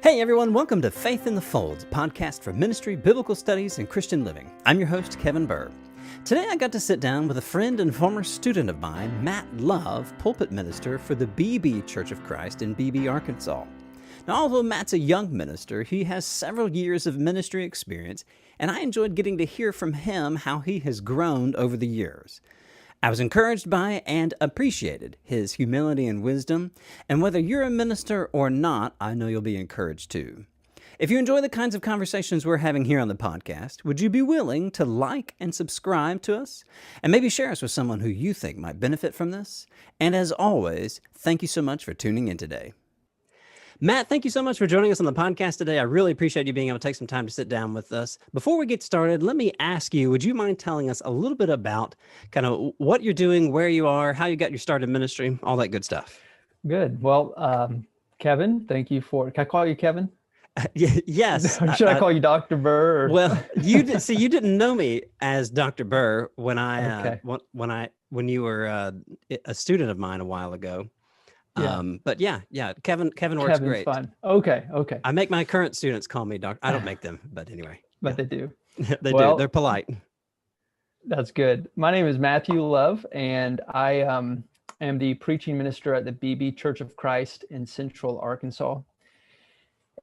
Hey everyone, welcome to Faith in the Folds, podcast for ministry, biblical studies, and Christian living. I'm your host, Kevin Burr. Today I got to sit down with a friend and former student of mine, Matt Love, pulpit minister for the BB Church of Christ in BB, Arkansas. Now, although Matt's a young minister, he has several years of ministry experience, and I enjoyed getting to hear from him how he has grown over the years. I was encouraged by and appreciated his humility and wisdom, and whether you're a minister or not, I know you'll be encouraged too. If you enjoy the kinds of conversations we're having here on the podcast, would you be willing to like and subscribe to us? And maybe share us with someone who you think might benefit from this? And as always, thank you so much for tuning in today. Matt, thank you so much for joining us on the podcast today. I really appreciate you being able to take some time to sit down with us. Before we get started, let me ask you, would you mind telling us a little bit about kind of what you're doing, where you are, how you got your start in ministry, all that good stuff? Good. Well, Kevin, thank you for, can I call you Kevin? Yes. Should I call you Dr. Burr? Or? Well, you didn't know me as Dr. Burr when you were a student of mine a while ago. Yeah. But yeah, Kevin works Kevin's great. Fine. Okay. I make my current students call me Doctor. I don't make them, but anyway. But they do. They do. They're polite. That's good. My name is Matthew Love, and I am the preaching minister at the BB Church of Christ in Central Arkansas.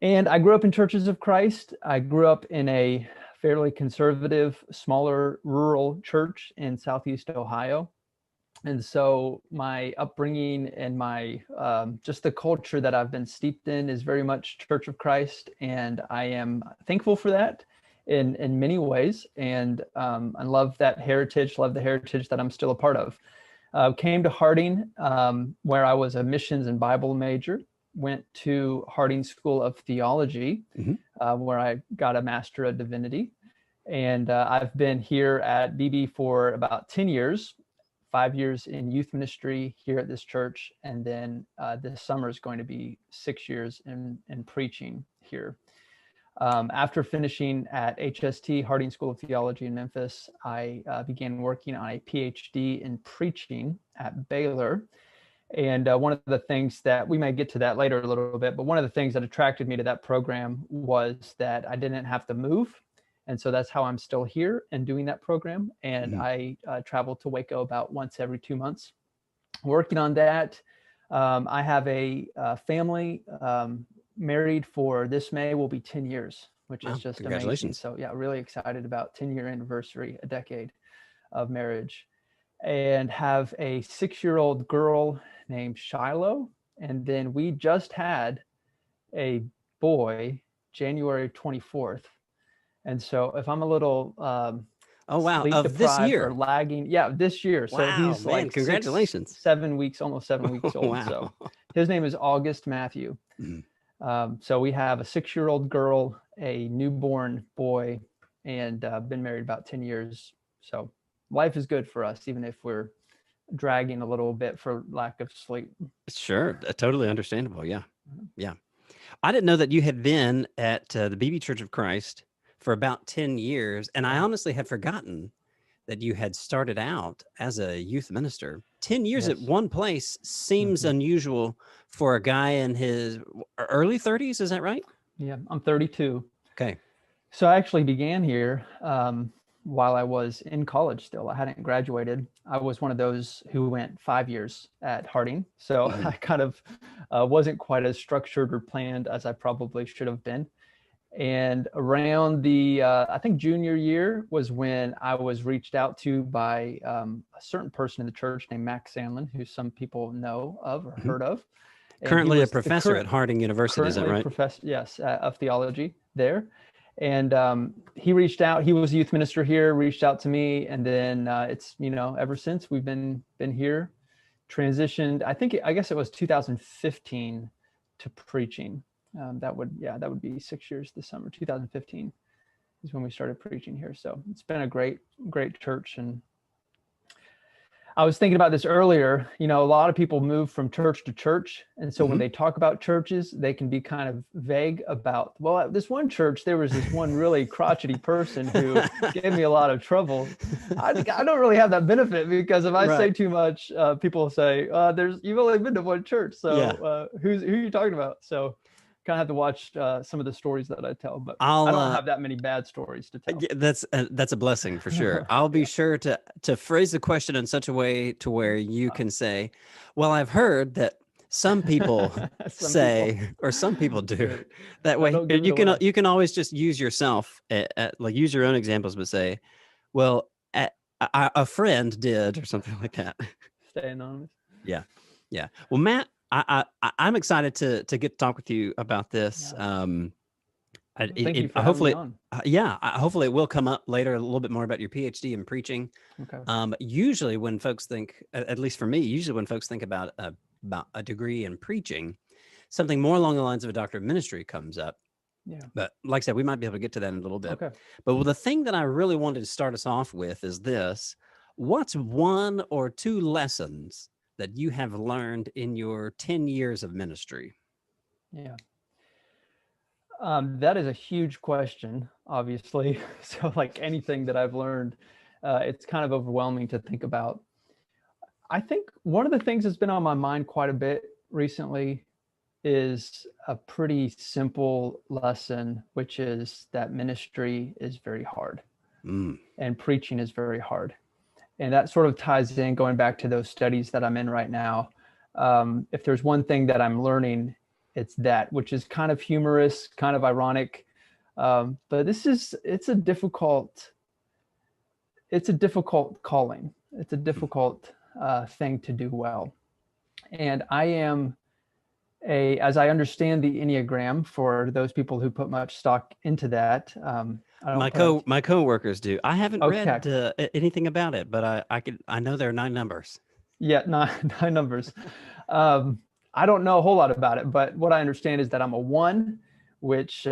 And I grew up in Churches of Christ. I grew up in a fairly conservative, smaller, rural church in Southeast Ohio. And so my upbringing and my just the culture that I've been steeped in is very much Church of Christ, and I am thankful for that in many ways. And I love that heritage, love the heritage that I'm still a part of. Came to Harding, where I was a missions and Bible major. Went to Harding School of Theology, where I got a Master of Divinity, and I've been here at BB for about 10 years. 5 years in youth ministry here at this church, and then this summer is going to be 6 years in preaching here. After finishing at HST, Harding School of Theology in Memphis, I began working on a PhD in preaching at Baylor. And one of the things that, we may get to that later a little bit, but one of the things that attracted me to that program was that I didn't have to move. And so that's how I'm still here and doing that program. And I travel to Waco about once every 2 months, working on that. I have a family, married for this May will be 10 years, which is just amazing. So yeah, really excited about 10-year anniversary, a decade of marriage, and have a 6-year-old girl named Shiloh. And then we just had a boy, January 24th. And so if I'm a little of this year or lagging, this year. So he's like congratulations. 7 weeks, almost 7 weeks old. Wow. So his name is August Matthew. So we have a 6-year-old girl, a newborn boy, and been married about 10 years. So life is good for us, even if we're dragging a little bit for lack of sleep. Sure. Totally understandable. Yeah. Yeah. I didn't know that you had been at the BB Church of Christ for about 10 years. And I honestly had forgotten that you had started out as a youth minister. 10 years at one place seems unusual for a guy in his early 30s. Is that right? Yeah, I'm 32. Okay. So I actually began here while I was in college still. I hadn't graduated. I was one of those who went 5 years at Harding. So I kind of wasn't quite as structured or planned as I probably should have been. And around the, I think junior year was when I was reached out to by a certain person in the church named Max Sandlin, who some people know of or heard of. And currently a professor at Harding University, is that right? Professor, yes, of theology there. And he reached out, he was a youth minister here, reached out to me. And then it's, ever since we've been here, transitioned, I guess it was 2015 to preaching. That would be 6 years this summer. 2015 is when we started preaching here. So it's been a great church. And I was thinking about this earlier, a lot of people move from church to church. And so when they talk about churches, they can be kind of vague about, well, at this one church, there was this one really crotchety person who gave me a lot of trouble. I don't really have that benefit, because if I say too much, people say, you've only been to one church. So who are you talking about? So kind of have to watch some of the stories that I tell, but I I'll don't have that many bad stories to tell. yeah, that's a blessing for sure. I'll be sure to phrase the question in such a way to where you can say, "Well, I've heard that some people Some say, people. or some people do." Good. That No, way, don't give it away. you can always just use yourself, like use your own examples, but say, "Well, a friend did," or something like that. Stay anonymous. Yeah, yeah. Well, Matt, I'm excited to get to talk with you about this. Yeah. Thank you for having me Hopefully, on. hopefully it will come up later a little bit more about your PhD in preaching. Okay. Usually, when folks think, at least for me, usually when folks think about a degree in preaching, something more along the lines of a doctor of ministry comes up. Yeah. But like I said, we might be able to get to that in a little bit. Okay. But the thing that I really wanted to start us off with is this: what's one or two lessons that you have learned in your 10 years of ministry? Yeah. That is a huge question, obviously. So, like anything that I've learned, it's kind of overwhelming to think about. I think one of the things that's been on my mind quite a bit recently is a pretty simple lesson, which is that ministry is very hard and preaching is very hard. And that sort of ties in, going back to those studies that I'm in right now. If there's one thing that I'm learning, it's that, which is kind of humorous, kind of ironic. But it's a difficult calling. It's a difficult thing to do well. And I am as I understand the Enneagram, for those people who put much stock into that. My coworkers do. I haven't read anything about it, but I know there are 9 numbers. Yeah, nine numbers. I don't know a whole lot about it, but what I understand is that I'm a 1, which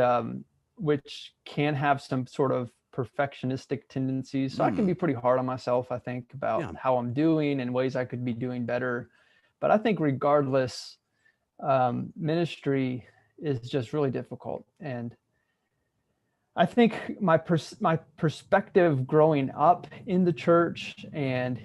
can have some sort of perfectionistic tendencies. So I can be pretty hard on myself, I think, about how I'm doing and ways I could be doing better. But I think regardless, ministry is just really difficult. And I think my perspective growing up in the church, and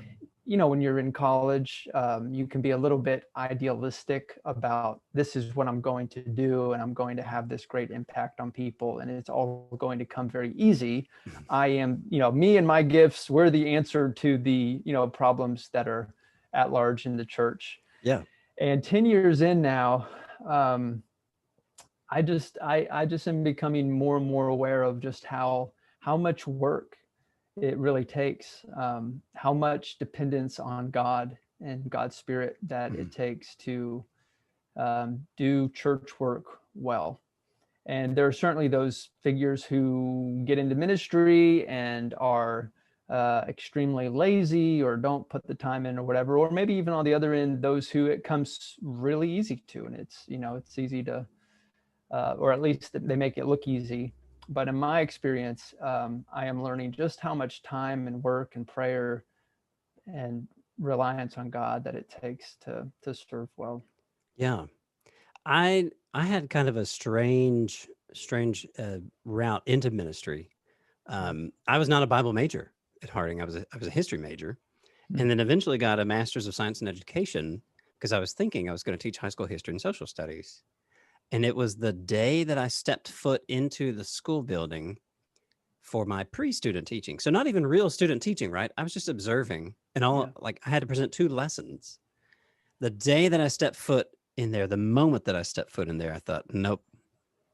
when you're in college, you can be a little bit idealistic about, this is what I'm going to do, and I'm going to have this great impact on people, and it's all going to come very easy. I am, me and my gifts, we're the answer to the, problems that are at large in the church. Yeah. And 10 years in now, I just am becoming more and more aware of just how much work it really takes, how much dependence on God and God's Spirit that it takes to do church work well. And there are certainly those figures who get into ministry and are extremely lazy or don't put the time in or whatever, or maybe even on the other end, those who it comes really easy to, and it's easy to, or at least they make it look easy. But in my experience, I am learning just how much time and work and prayer and reliance on God that it takes to serve well. Yeah. I had kind of a strange route into ministry. I was not a Bible major at Harding. I was a history major, and then eventually got a master's of science in education because I was thinking I was going to teach high school history and social studies. And it was the day that I stepped foot into the school building for my pre-student teaching. So not even real student teaching, right? I was just observing, and like I had to present 2 lessons. The day that I stepped foot in there, the moment that I stepped foot in there, I thought, nope,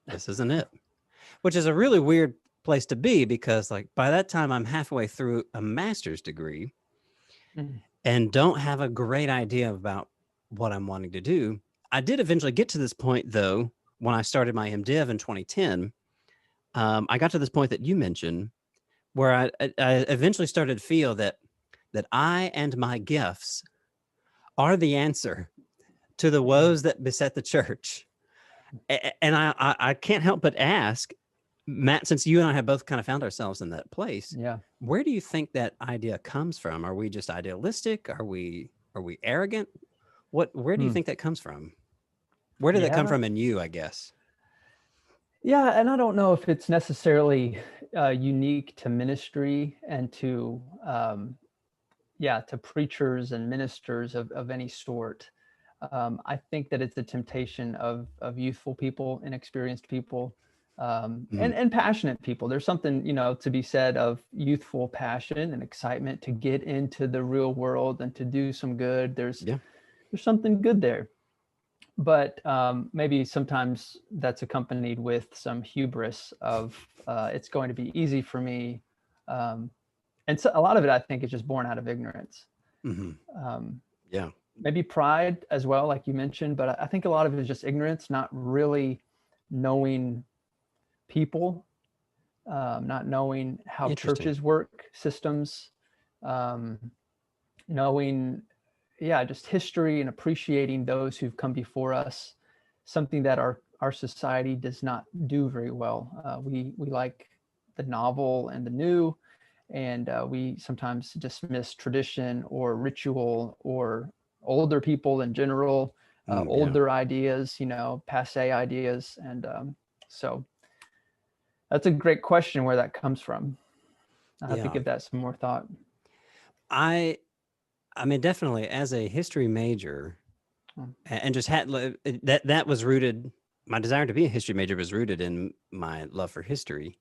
this isn't it. Which is a really weird place to be, because like by that time I'm halfway through a master's degree and don't have a great idea about what I'm wanting to do. I did eventually get to this point, though, when I started my MDiv in 2010. I got to this point that you mentioned, where I eventually started to feel that I and my gifts are the answer to the woes that beset the church. And I can't help but ask, Matt, since you and I have both kind of found ourselves in that place, where do you think that idea comes from? Are we just idealistic? Are we arrogant? Where do you think that comes from? Where did that come from in you, I guess? Yeah, and I don't know if it's necessarily unique to ministry and to preachers and ministers of any sort. I think that it's a temptation of youthful people, inexperienced people, and passionate people. There's something, to be said of youthful passion and excitement to get into the real world and to do some good. There's something good there. But maybe sometimes that's accompanied with some hubris of it's going to be easy for me. And so a lot of it, I think, is just born out of ignorance. Maybe pride as well, like you mentioned, but I think a lot of it is just ignorance, not really knowing people, not knowing how churches work, systems, knowing, just history and appreciating those who've come before us, something that our society does not do very well. We like the novel and the new, and we sometimes dismiss tradition or ritual or older people in general, older ideas, passe ideas. And so that's a great question where that comes from. I have to give that some more thought. I mean, definitely as a history major, and just had that was rooted, my desire to be a history major was rooted in my love for history.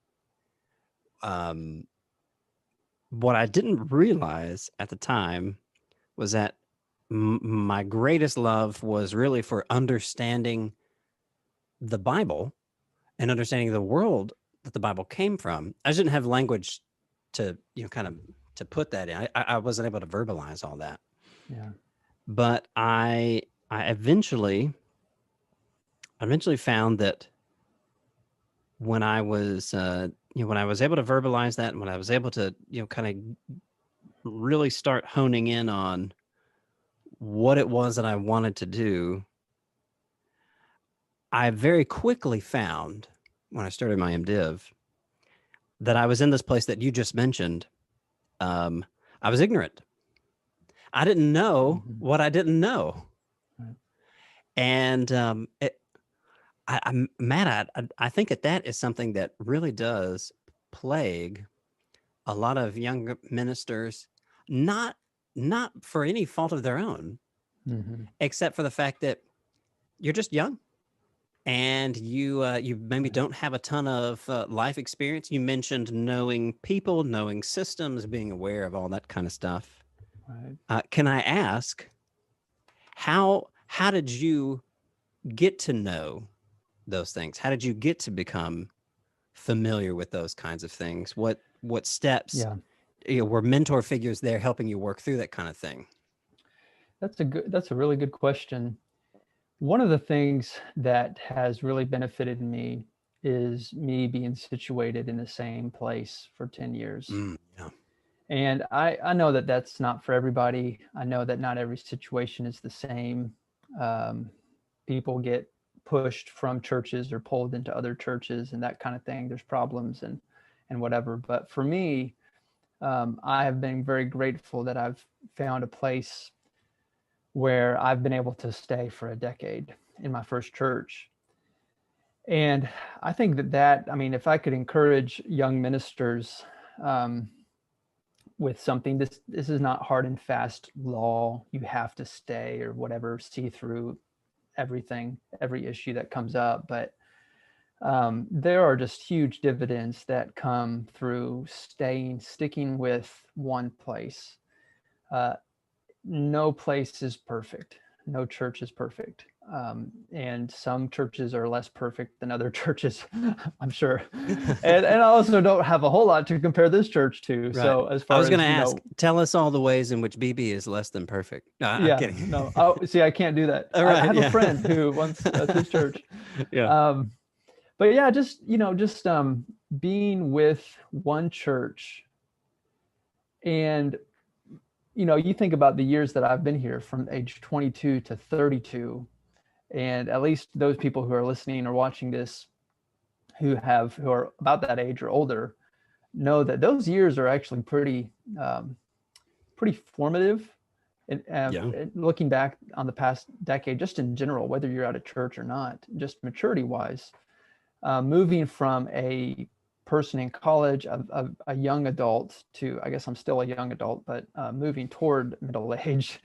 What I didn't realize at the time was that my greatest love was really for understanding the Bible and understanding the world that the Bible came from. I didn't have language to, kind of to put that in. I wasn't able to verbalize all that. Yeah. But I eventually found that when I was, when I was able to verbalize that, and when I was able to, kind of really start honing in on what it was that I wanted to do, I very quickly found, when I started my MDiv, that I was in this place that you just mentioned. I was ignorant. I didn't know what I didn't know. Right. And Matt, I think that is something that really does plague a lot of young ministers, not for any fault of their own, except for the fact that you're just young and you maybe don't have a ton of life experience. You mentioned knowing people, knowing systems, being aware of all that kind of stuff. Right. Can I ask, how did you get to know those things? How did you get to become familiar with those kinds of things? What steps were mentor figures there helping you work through that kind of thing? That's a really good question. One of the things that has really benefited me is me being situated in the same place for 10 years. And I know that that's not for everybody. I know that not every situation is the same. People get pushed from churches or pulled into other churches and that kind of thing. There's problems and whatever. But for me, I have been very grateful that I've found a place where I've been able to stay for a decade in my first church. And I think that, if I could encourage young ministers with something, this is not hard and fast law. You have to stay or whatever, see through everything, every issue that comes up. But there are just huge dividends that come through sticking with one place. No place is perfect. No church is perfect. And some churches are less perfect than other churches, I'm sure. And I also don't have a whole lot to compare this church to. Right. So as far as I was going to ask, tell us all the ways in which BB is less than perfect. No, I'm kidding. No, see, I can't do that. Right, I have a friend who once at his church. But yeah, just being with one church, and you think about the years that I've been here from age 22 to 32, and at least those people who are listening or watching this who are about that age or older know that those years are actually pretty formative. And looking back on the past decade, just in general, whether you're at a church or not, just maturity wise, moving from a person in college, a young adult to, I guess I'm still a young adult, but moving toward middle age.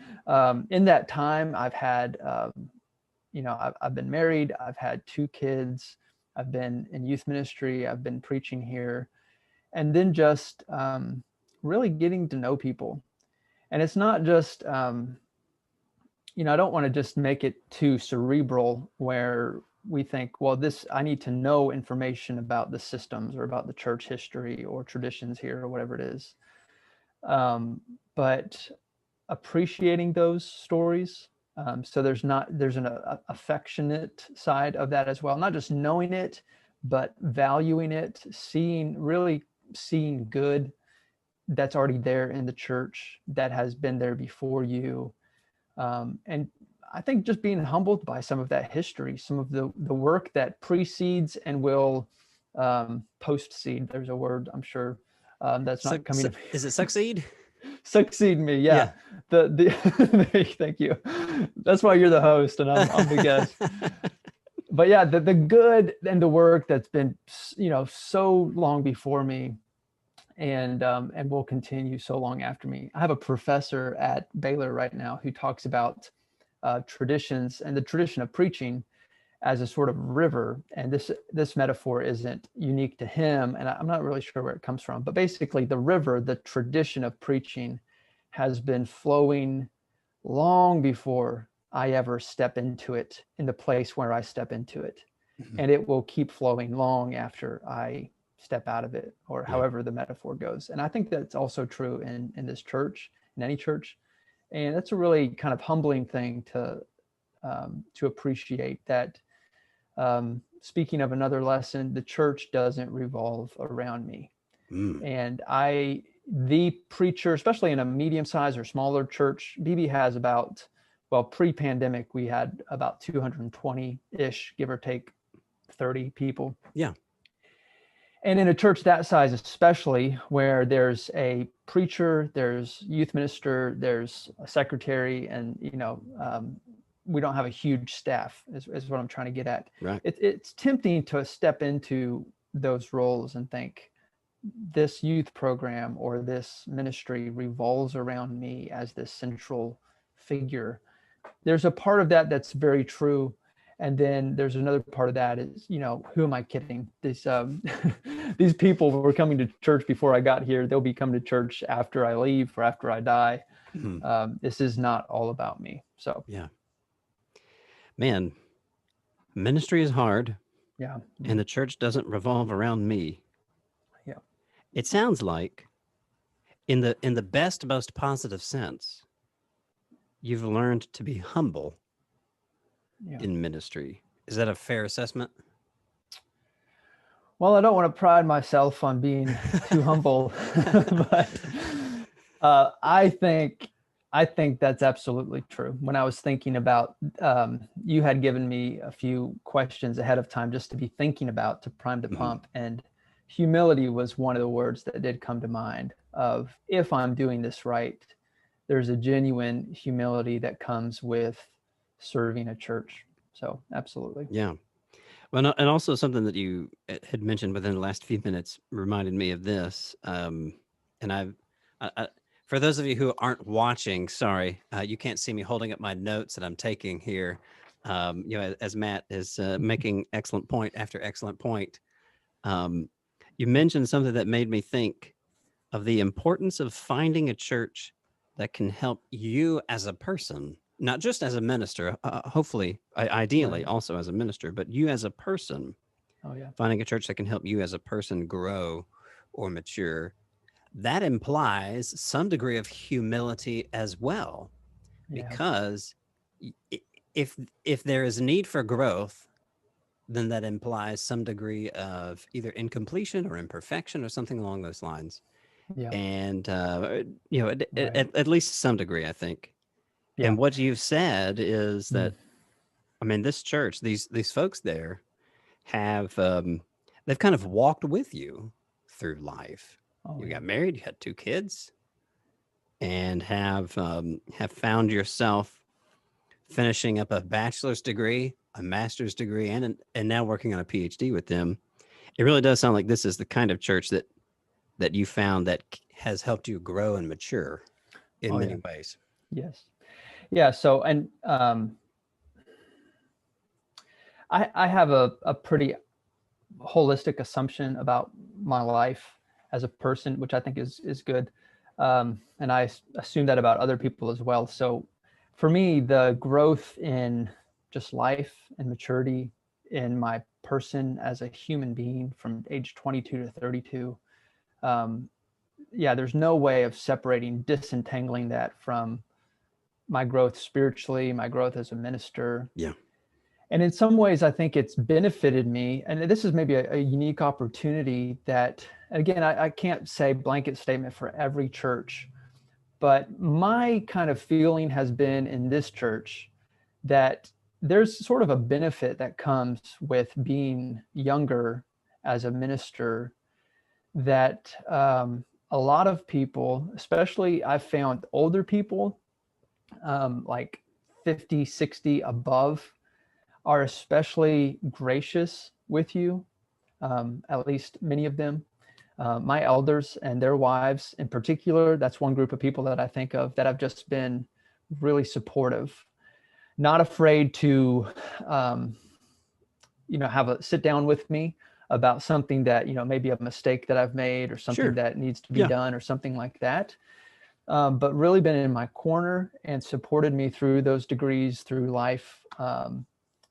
In that time, I've had, I've been married, I've had 2 kids, I've been in youth ministry, I've been preaching here, and then just really getting to know people. And it's not just, I don't want to just make it too cerebral where we think, well, I need to know information about the systems or about the church history or traditions here or whatever it is. But appreciating those stories. So there's an affectionate side of that as well. Not just knowing it, but valuing it, really seeing good that's already there in the church that has been there before you. And I think just being humbled by some of that history, some of the work that precedes and will post-seed. There's a word, I'm sure, that's not coming to me. Is it succeed? Succeed me, yeah. Thank you. That's why you're the host and I'm the guest. But yeah, the good and the work that's been, so long before me, and will continue so long after me. I have a professor at Baylor right now who talks about traditions and the tradition of preaching as a sort of river. And this metaphor isn't unique to him, and I'm not really sure where it comes from. But basically, the river, the tradition of preaching, has been flowing long before I ever step into it, in the place where I step into it. Mm-hmm. And it will keep flowing long after I step out of it, or however the metaphor goes. And I think that's also true in this church, in any church. And that's a really kind of humbling thing to appreciate that. Speaking of another lesson, the church doesn't revolve around me. And the preacher, especially in a medium-sized or smaller church, BB has about, pre-pandemic, we had about 220-ish, give or take 30 people. Yeah. And in a church that size, especially, where there's a preacher, there's youth minister, there's a secretary, and, we don't have a huge staff, is what I'm trying to get at. Right. It's tempting to step into those roles and think, this youth program or this ministry revolves around me as this central figure. There's a part of that that's very true. And then there's another part of that is, who am I kidding? These people were coming to church before I got here. They'll be coming to church after I leave or after I die. Mm-hmm. This is not all about me. So, yeah, man, ministry is hard. Yeah. And the church doesn't revolve around me. Yeah. It sounds like in the best, most positive sense, you've learned to be humble in ministry. Is that a fair assessment? Well, I don't want to pride myself on being too humble, but I think that's absolutely true. When I was thinking about, you had given me a few questions ahead of time just to be thinking about, to prime the pump, and humility was one of the words that did come to mind. Of, if I'm doing this right, there's a genuine humility that comes with serving a church. So absolutely. Yeah. Well, and also something that you had mentioned within the last few minutes reminded me of this. And I for those of you who aren't watching, sorry, you can't see me holding up my notes that I'm taking here. As Matt is making excellent point after excellent point. You mentioned something that made me think of the importance of finding a church that can help you as a person, not just as a minister, hopefully, ideally also as a minister, but you as a person. Oh, yeah. Finding a church that can help you as a person grow or mature. That implies some degree of humility as well, because if there is need for growth, then that implies some degree of either incompletion or imperfection or something along those lines. Yeah. And, at least some degree, I think. Yeah. And what you've said is that, this church, these folks there have, they've kind of walked with you through life. You got married, you had 2 kids, and have found yourself finishing up a bachelor's degree, a master's degree, and now working on a PhD with them. It really does sound like this is the kind of church that you found that has helped you grow and mature in Oh, many yeah. ways. Yes. Yeah. So, and I have a pretty holistic assumption about my life as a person, which I think is good. And I assume that about other people as well. So for me, the growth in just life and maturity in my person as a human being from age 22 to 32, yeah, there's no way of disentangling that from my growth spiritually, my growth as a minister. Yeah. And in some ways, I think it's benefited me. And this is maybe a unique opportunity that, again, I can't say blanket statement for every church, but my kind of feeling has been in this church that there's sort of a benefit that comes with being younger as a minister, that a lot of people, especially I've found older people, like 50, 60 above, are especially gracious with you, at least many of them. My elders and their wives in particular, that's one group of people that I think of that have just been really supportive, not afraid to, have a sit down with me about something that, maybe a mistake that I've made or something Sure. that needs to be Yeah. done or something like that. But really been in my corner and supported me through those degrees, through life.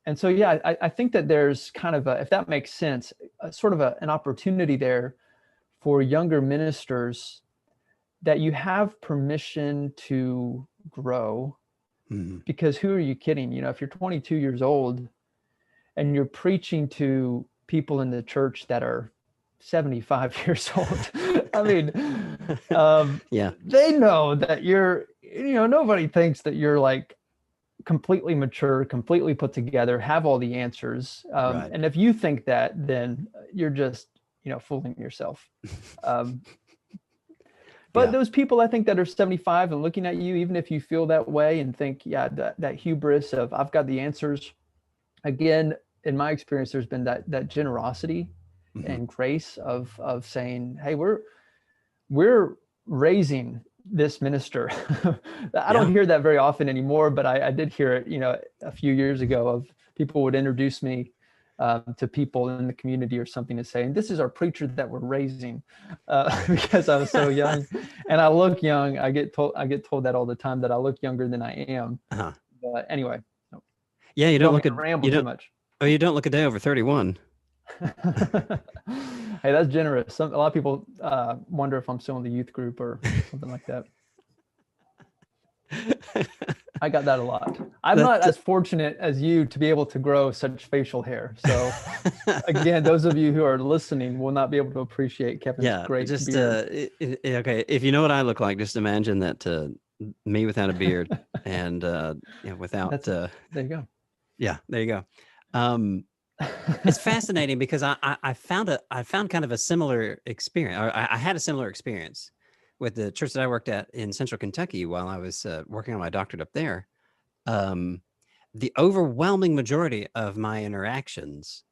And so, yeah, I think that there's kind of if that makes sense, sort of an opportunity there for younger ministers, that you have permission to grow, because who are you kidding? If you're 22 years old and you're preaching to people in the church that are 75 years old, I mean, Yeah. they know that nobody thinks that you're like completely mature, completely put together, have all the answers. Right. And if you think that, then you're just, fooling yourself. But Yeah. those people, I think, that are 75 and looking at you, even if you feel that way and think, yeah, that hubris of I've got the answers. Again, in my experience, there's been that generosity and grace of saying, hey, we're raising this minister. I don't hear that very often anymore, but I did hear it, a few years ago, of people would introduce me to people in the community or something and saying, this is our preacher that we're raising, because I was so young and I look young. I get told that all the time, that I look younger than I am. Uh-huh. But anyway. Yeah. You don't look ramble too much. Oh, you don't look a day over 31. Hey, that's generous. A lot of people wonder if I'm still in the youth group or something like that. I got that a lot. I'm not as fortunate as you to be able to grow such facial hair. So again, those of you who are listening will not be able to appreciate Kevin's great beard. Okay, if you know what I look like, just imagine that me without a beard and without. There you go. Yeah, there you go. It's fascinating because I found kind of a similar experience. Or I had a similar experience with the church that I worked at in Central Kentucky while I was working on my doctorate up there. The overwhelming majority of my interactions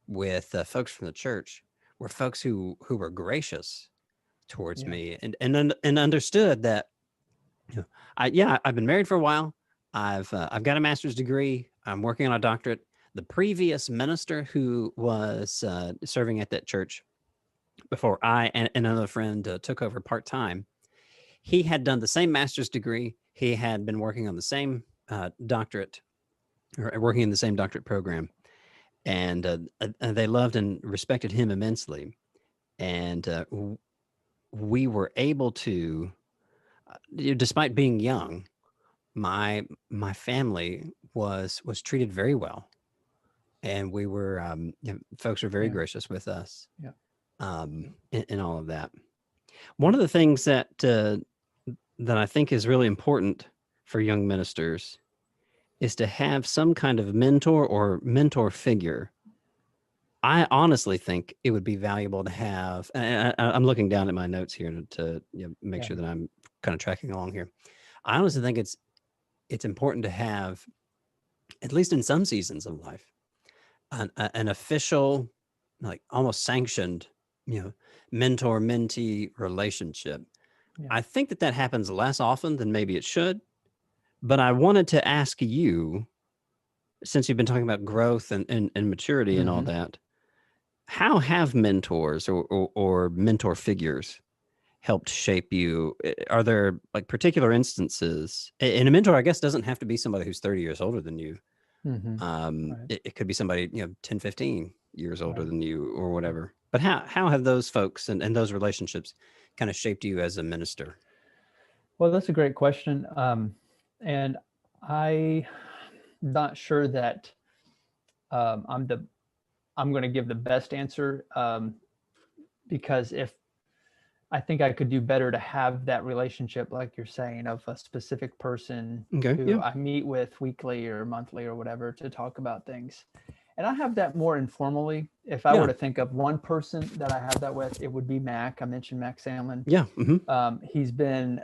with folks from the church were folks who were gracious towards me and understood that I've been married for a while. I've got a master's degree. I'm working on a doctorate. The previous minister who was serving at that church before I and another friend took over part-time, he had done the same master's degree. He had been working on the same doctorate, or working in the same doctorate program. And they loved and respected him immensely. And we were able to, despite being young, my family was treated very well. And we were, folks were very gracious with us, in all of that. One of the things that I think is really important for young ministers is to have some kind of mentor or mentor figure. I honestly think it would be valuable to have, and I'm looking down at my notes here to make sure that I'm kind of tracking along here. I honestly think it's important to have, at least in some seasons of life, an official like almost sanctioned, mentor-mentee relationship. Yeah. I think that happens less often than maybe it should. But I wanted to ask you, since you've been talking about growth and maturity and all that, how have mentors or mentor figures helped shape you? Are there like particular instances? And a mentor, I guess, doesn't have to be somebody who's 30 years older than you. Right. It could be somebody, 10, 15 years older Right. than you or whatever. But how have those folks and those relationships kind of shaped you as a minister? Well, that's a great question. And I'm not sure that I'm going to give the best answer, because if I think I could do better to have that relationship, like you're saying, of a specific person Okay, who yeah. I meet with weekly or monthly or whatever to talk about things. And I have that more informally. If I were to think of one person that I have that with, it would be Mac. I mentioned Mac Samlin. Yeah. He's been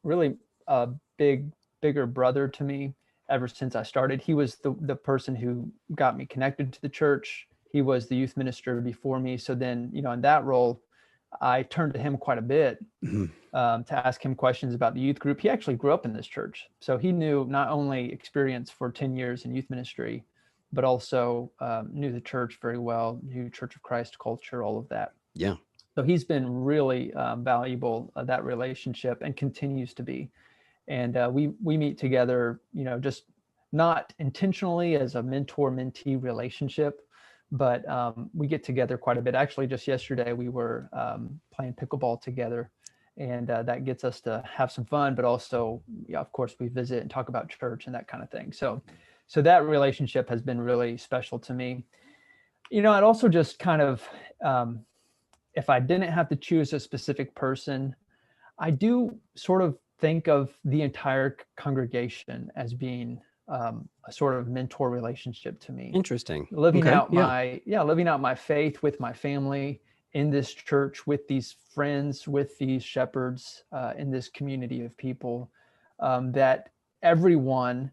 really a bigger brother to me ever since I started. He was the person who got me connected to the church. He was the youth minister before me. So then, in that role, I turned to him quite a bit to ask him questions about the youth group. He actually grew up in this church. So he knew not only experience for 10 years in youth ministry, but also knew the church very well, knew Church of Christ culture, all of that. Yeah. So he's been really valuable, that relationship, and continues to be. And we meet together, just not intentionally as a mentor-mentee relationship, but we get together quite a bit. Actually, just yesterday we were playing pickleball together, and that gets us to have some fun, but also, of course, we visit and talk about church and that kind of thing. So that relationship has been really special to me. I'd also just kind of, if I didn't have to choose a specific person, I do sort of think of the entire congregation as being a sort of mentor relationship to me. Interesting. Living Okay. out my faith with my family in this church, with these friends, with these shepherds, in this community of people, that everyone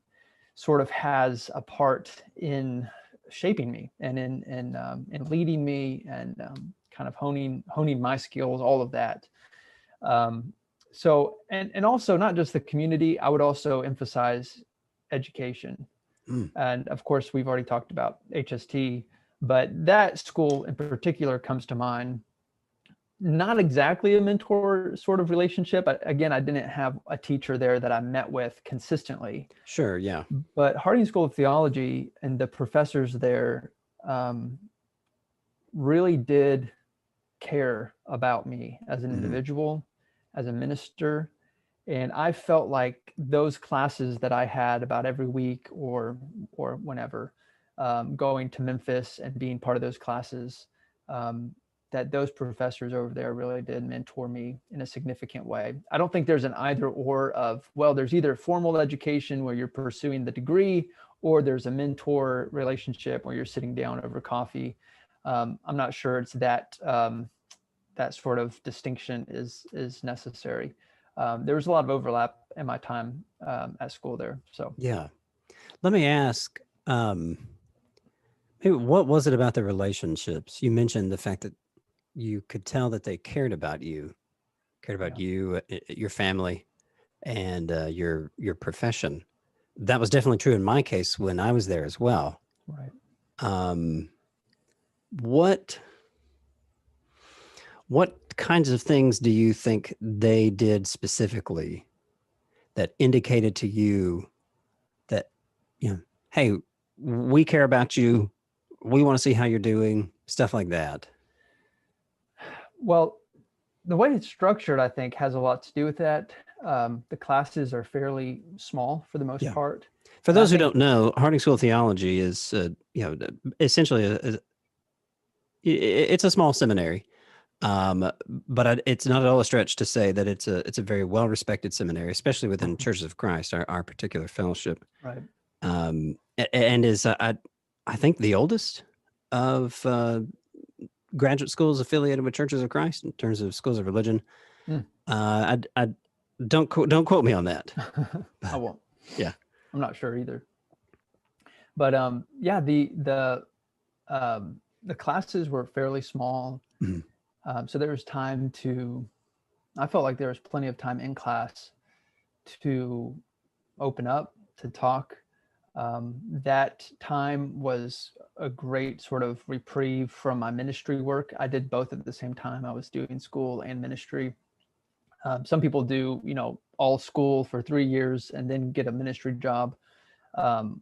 sort of has a part in shaping me and in leading me and kind of honing my skills, all of that. So, and also not just the community, I would also emphasize education. And of course, we've already talked about HST, but that school in particular comes to mind. Not exactly a mentor sort of relationship. Again, I didn't have a teacher there that I met with consistently. Sure, yeah. But Harding School of Theology and the professors there really did care about me as an individual, as a minister. And I felt like those classes that I had about every week or whenever, going to Memphis and being part of those classes, that those professors over there really did mentor me in a significant way. I don't think there's an either or of, well, there's either formal education where you're pursuing the degree, or there's a mentor relationship where you're sitting down over coffee. I'm not sure it's that that sort of distinction is necessary. There was a lot of overlap in my time at school there. So yeah, let me ask, what was it about the relationships? You mentioned the fact that you could tell that they cared about you, you, your family, and your profession. That was definitely true in my case when I was there as well. Right. What kinds of things do you think they did specifically that indicated to you that, hey, we care about you, we want to see how you're doing, stuff like that? Well, the way it's structured, I think, has a lot to do with that. The classes are fairly small for the most part. For those who don't know, Harding School of Theology is, essentially it's a small seminary, but it's not at all a stretch to say that it's a very well-respected seminary, especially within Churches of Christ, our particular fellowship. Right. And is I think the oldest of graduate schools affiliated with Churches of Christ in terms of schools of religion. I don't quote me on that. I won't. Yeah, I'm not sure either. But the the classes were fairly small. So there was time I felt like there was plenty of time in class to open up, to talk. That time was a great sort of reprieve from my ministry work. I did both at the same time. I was doing school and ministry. Some people do, all school for 3 years and then get a ministry job. But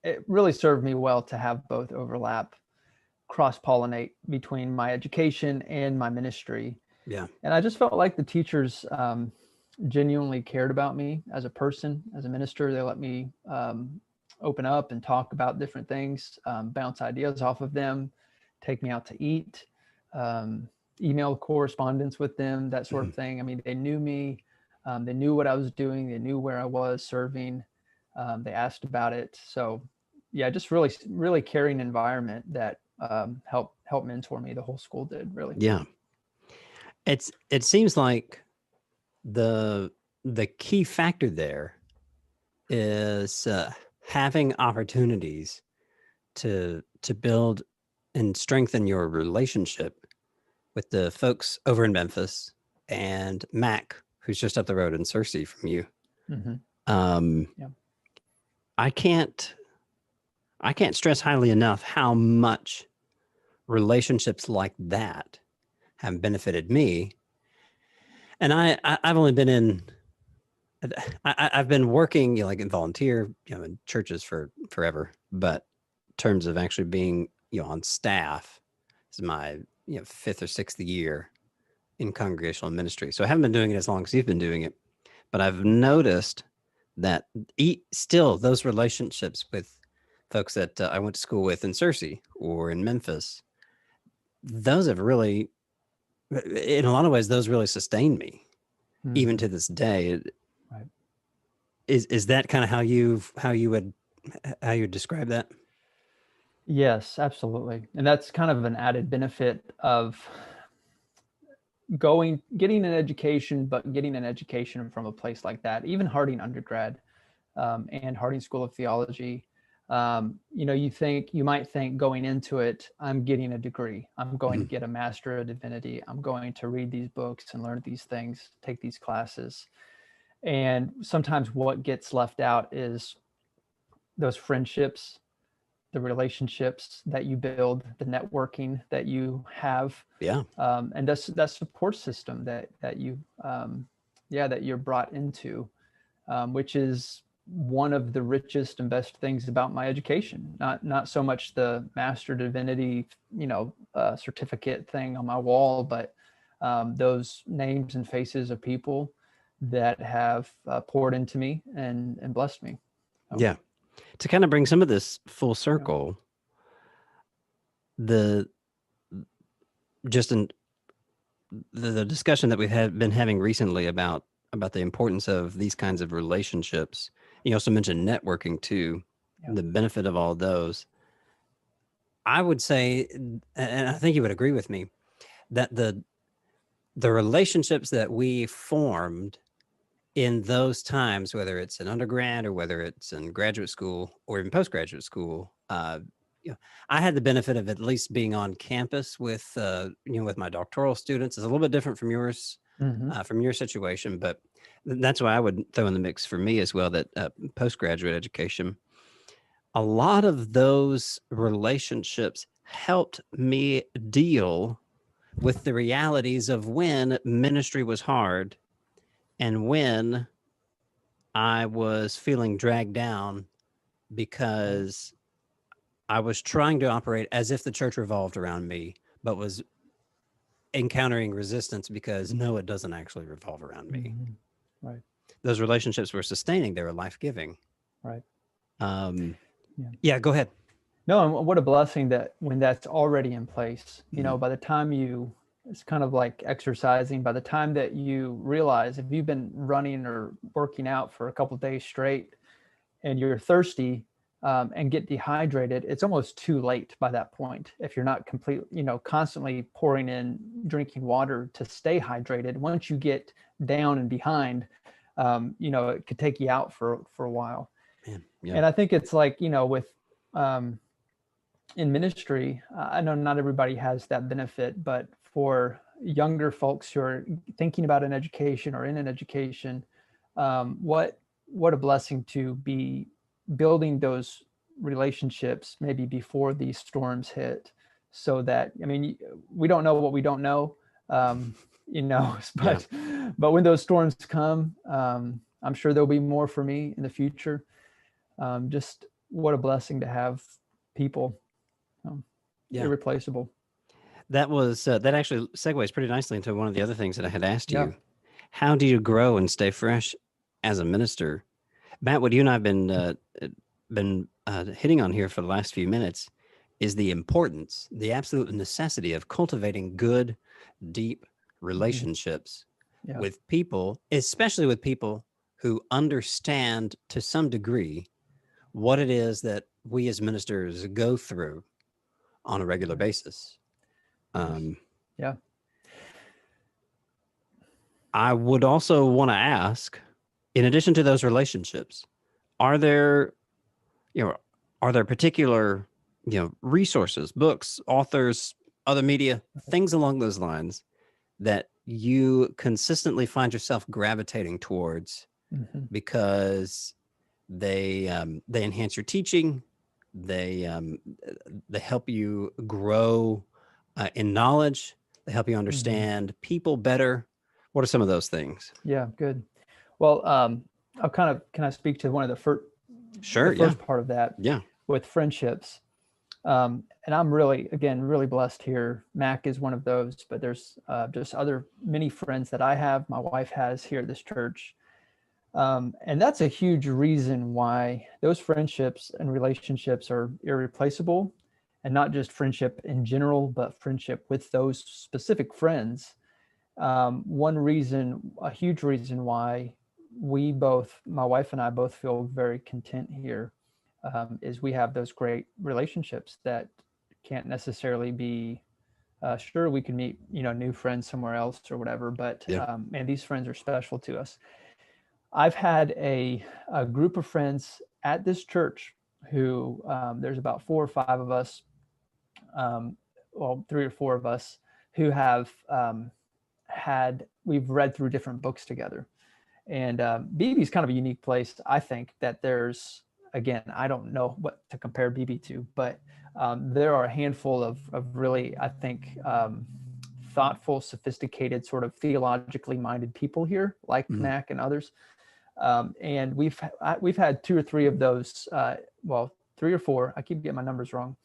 it really served me well to have both overlap, cross-pollinate between my education and my ministry. Yeah. And I just felt like the teachers genuinely cared about me as a person, as a minister. They let me open up and talk about different things, bounce ideas off of them, take me out to eat, email correspondence with them, that sort of thing. I mean, they knew me. They knew what I was doing. They knew where I was serving. They asked about it. So yeah, just really, really caring environment that helped mentor me. The whole school did, really. Yeah. It seems like the key factor there is having opportunities to build and strengthen your relationship with the folks over in Memphis and Mac, who's just up the road in Searcy from you. Yeah. I can't stress highly enough how much relationships like that have benefited me. And I've only been I've been working, like in volunteer, in churches for forever, but in terms of actually being, on staff, this is my, 5th or 6th year in congregational ministry. So I haven't been doing it as long as you've been doing it, but I've noticed that still those relationships with folks that I went to school with in Searcy or in Memphis, those have really, in a lot of ways, those really sustained me, even to this day. Right. Is that kind of how you would describe that? Yes, absolutely. And that's kind of an added benefit of getting an education, but getting an education from a place like that. Even Harding undergrad and Harding School of Theology, you might think going into it, I'm getting a degree. I'm going to get a Master of Divinity. I'm going to read these books and learn these things, take these classes. And sometimes what gets left out is those friendships, the relationships that you build, the networking that you have, and that support system that you're brought into, which is one of the richest and best things about my education. Not so much the Master of Divinity, certificate thing on my wall, but those names and faces of people that have poured into me and blessed me. Yeah. To kind of bring some of this full circle, the discussion that we've been having recently about the importance of these kinds of relationships. You also mentioned networking too, the benefit of all those. I would say, and I think you would agree with me, that the relationships that we formed in those times, whether it's in undergrad or whether it's in graduate school or even postgraduate school, I had the benefit of at least being on campus with my doctoral students. It's a little bit different from yours, from your situation, but that's why I would throw in the mix for me as well, that postgraduate education. A lot of those relationships helped me deal with the realities of when ministry was hard and when I was feeling dragged down because I was trying to operate as if the church revolved around me, but was encountering resistance because no, it doesn't actually revolve around me. Right. Those relationships were sustaining. They were life-giving. Right. Yeah, go ahead. No, and what a blessing that when that's already in place, by the time it's kind of like exercising. By the time that you realize, if you've been running or working out for a couple of days straight and you're thirsty and get dehydrated, it's almost too late by that point. If you're not constantly pouring in, drinking water to stay hydrated, once you get down and behind, it could take you out for a while. Man, yeah. And I think it's like, with in ministry, I know not everybody has that benefit, but for younger folks who are thinking about an education or in an education, what a blessing to be building those relationships maybe before these storms hit, so that, I mean, we don't know what we don't know, you know, Yeah. but when those storms come, I'm sure there'll be more for me in the future. Just what a blessing to have people, Yeah. irreplaceable. That was that actually segues pretty nicely into one of the other things that I had asked Yeah. you. How do you grow and stay fresh as a minister? Matt, what you and I have been hitting on here for the last few minutes is the importance, the absolute necessity of cultivating good, deep relationships Yeah. with people, especially with people who understand to some degree what it is that we as ministers go through on a regular basis. Yeah. I would also want to ask, in addition to those relationships, are there, you know, are there particular, resources, books, authors, other media, things along those lines that you consistently find yourself gravitating towards Mhm. because they enhance your teaching, they um, they help you grow in knowledge, they help you Mhm. understand people better? What are some of those things? Yeah, good. Well, can I speak to one of the Sure. Yeah. first part of that Yeah. with friendships? And I'm really, again, really blessed here. Mac is one of those, but there's just other many friends that I have, my wife has here at this church. And that's a huge reason why those friendships and relationships are irreplaceable, and not just friendship in general, but friendship with those specific friends. One reason, a huge reason why we both, my wife and I both feel very content here, is we have those great relationships that can't necessarily be, sure, we can meet, new friends somewhere else or whatever, but Yeah. man, these friends are special to us. I've had a group of friends at this church who, there's about 4 or 5 of us, well, 3 or 4 of us who have, we've read through different books together. And BB is kind of a unique place, I think, that there's, again, I don't know what to compare BB to, but there are a handful of really, I think, thoughtful, sophisticated, sort of theologically minded people here, like Mhm. Mac and others. And we've had 2 or 3 of those, well, 3 or 4, I keep getting my numbers wrong,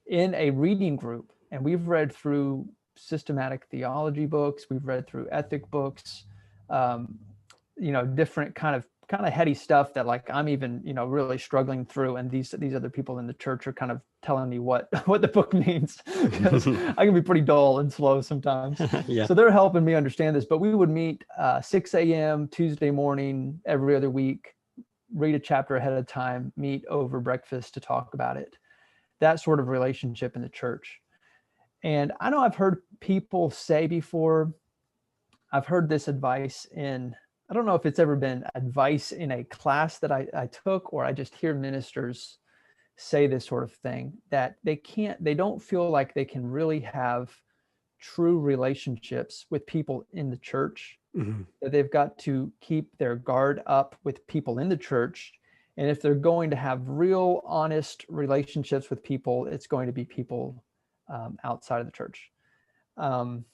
in a reading group. And we've read through systematic theology books, we've read through ethic books, um, different kind of heady stuff that, like, I'm even, really struggling through. And these other people in the church are kind of telling me what the book means, because I can be pretty dull and slow sometimes. Yeah. So they're helping me understand this. But we would meet 6 a.m. Tuesday morning every other week, read a chapter ahead of time, meet over breakfast to talk about it. That sort of relationship in the church. And I know I've heard people say before, I've heard this advice in, I don't know if it's ever been advice in a class that I took, or I just hear ministers say this sort of thing, that they don't feel like they can really have true relationships with people in the church, Mhm. that they've got to keep their guard up with people in the church. And if they're going to have real, honest relationships with people, it's going to be people outside of the church. Um,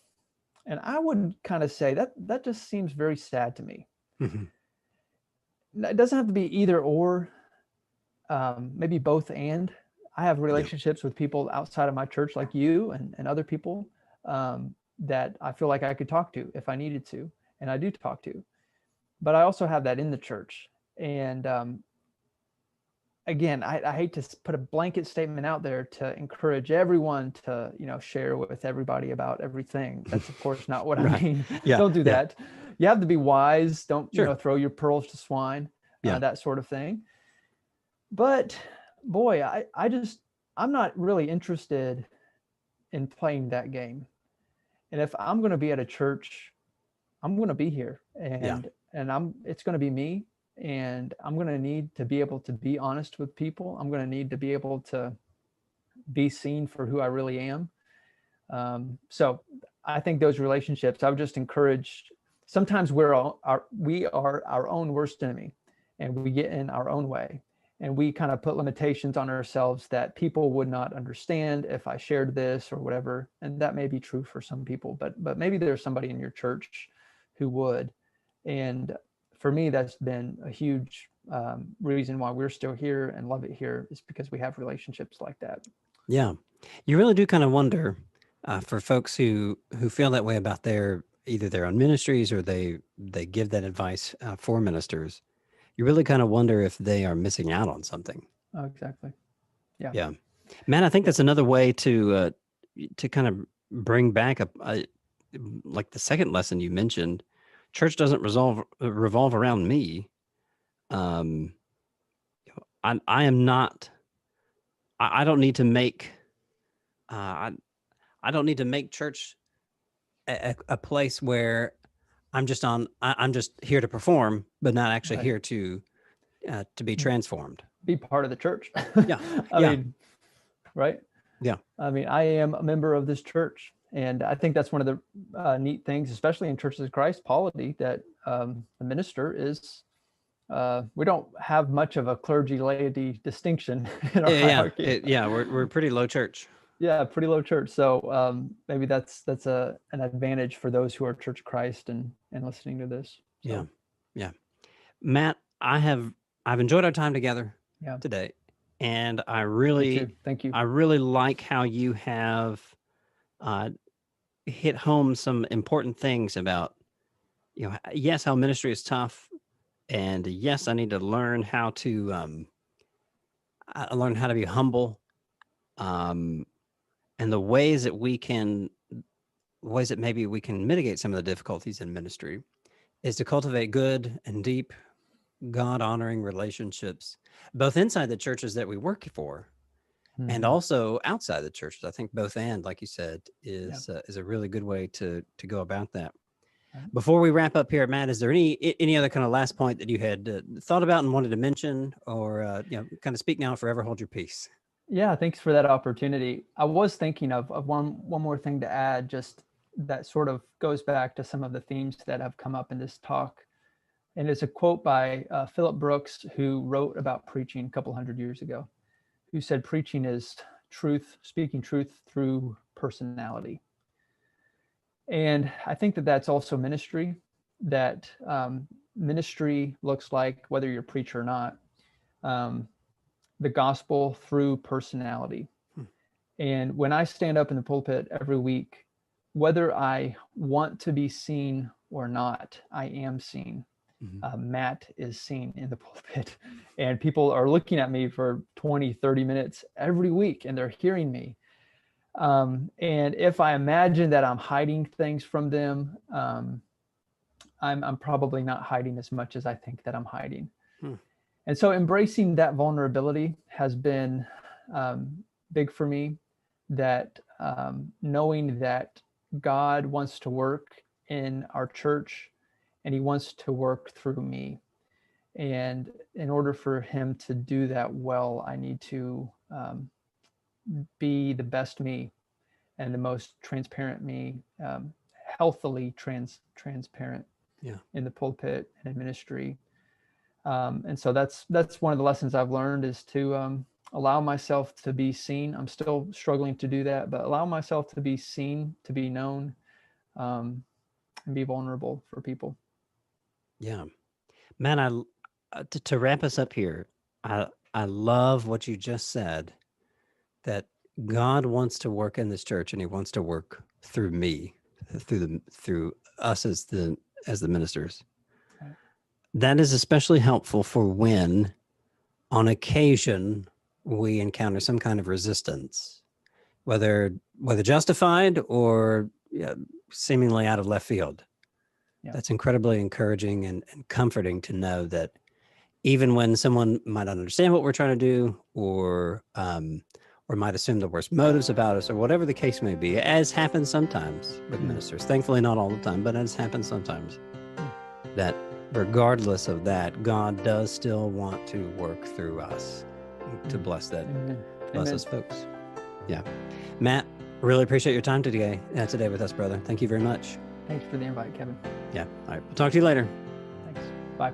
and I would kind of say that just seems very sad to me. Mhm. It doesn't have to be either or, maybe both and. I have Yeah. relationships with people outside of my church, like you and other people, that I feel like I could talk to if I needed to, and I do talk to. But I also have that in the church. And again, I hate to put a blanket statement out there to encourage everyone to, share with everybody about everything. That's of course not what I Right. mean. Yeah. Don't do Yeah. that. You have to be wise. Don't, Sure. throw your pearls to swine, Yeah. that sort of thing. But boy, I'm not really interested in playing that game. And if I'm going to be at a church, I'm going to be here, Yeah. and it's going to be me, and I'm going to need to be able to be honest with people. I'm going to need to be able to be seen for who I really am. So I think those relationships, I would just encourage, sometimes we are our own worst enemy, and we get in our own way, and we kind of put limitations on ourselves that people would not understand if I shared this or whatever. And that may be true for some people, but maybe there's somebody in your church who would. And for me, that's been a huge reason why we're still here and love it here, is because we have relationships like that. Yeah. You really do kind of wonder for folks who feel that way about either their own ministries or they give that advice for ministers. You really kind of wonder if they are missing out on something. Oh, exactly. Yeah. Yeah. Man, I think that's another way to kind of bring back like the second lesson you mentioned. Church doesn't revolve around me. I am not. I don't need to make. I don't need to make church a place where I'm just here to perform, but not actually Right. here to be transformed. Be part of the church. Yeah. I mean, right? Yeah. I mean, I am a member of this church, and I think that's one of the neat things, especially in Churches of Christ polity, that the minister is. We don't have much of a clergy laity distinction in our hierarchy. We're pretty low church. Yeah, pretty low church. So maybe that's an advantage for those who are Church of Christ and listening to this. So. Yeah. Matt, I've enjoyed our time together today, and I really thank you. I really like how you have hit home some important things about, yes, how ministry is tough, and yes, I need to learn how to be humble, and the ways that maybe we can mitigate some of the difficulties in ministry is to cultivate good and deep, God-honoring relationships, both inside the churches that we work for, and also outside the churches. I think both and, like you said, is a really good way to go about that. Right. Before we wrap up here, Matt, is there any other kind of last point that you had thought about and wanted to mention, or kind of speak now, forever hold your peace? Yeah, thanks for that opportunity. I was thinking of one more thing to add, just that sort of goes back to some of the themes that have come up in this talk. And it's a quote by Philip Brooks, who wrote about preaching a couple hundred years ago, who said, preaching is truth, speaking truth through personality. And I think that that's also ministry, that ministry looks like, whether you're a preacher or not, the gospel through personality. And when I stand up in the pulpit every week, whether I want to be seen or not, I am seen. Matt is seen in the pulpit, and people are looking at me for 20, 30 minutes every week, and they're hearing me. And if I imagine that I'm hiding things from them, I'm probably not hiding as much as I think that I'm hiding. And so embracing that vulnerability has been big for me, that knowing that God wants to work in our church, and he wants to work through me. And in order for him to do that well, I need to be the best me and the most transparent me, healthily transparent in the pulpit and in ministry. And so that's one of the lessons I've learned, is to allow myself to be seen. I'm still struggling to do that, but allow myself to be seen, to be known, and be vulnerable for people. Yeah, man, to wrap us up here, I love what you just said, that God wants to work in this church, and he wants to work through me, through us as the ministers. Right. That is especially helpful for when, on occasion, we encounter some kind of resistance, whether justified or seemingly out of left field. Yeah. That's incredibly encouraging and comforting to know that even when someone might not understand what we're trying to do, or might assume the worst motives about us, or whatever the case may be, as happens sometimes with ministers, thankfully not all the time, but as happens sometimes, that regardless of that, God does still want to work through us to bless those folks. Yeah. Matt, really appreciate your time today with us, brother. Thank you very much. Thanks for the invite, Kevin. Yeah. All right. We'll talk to you later. Thanks. Bye.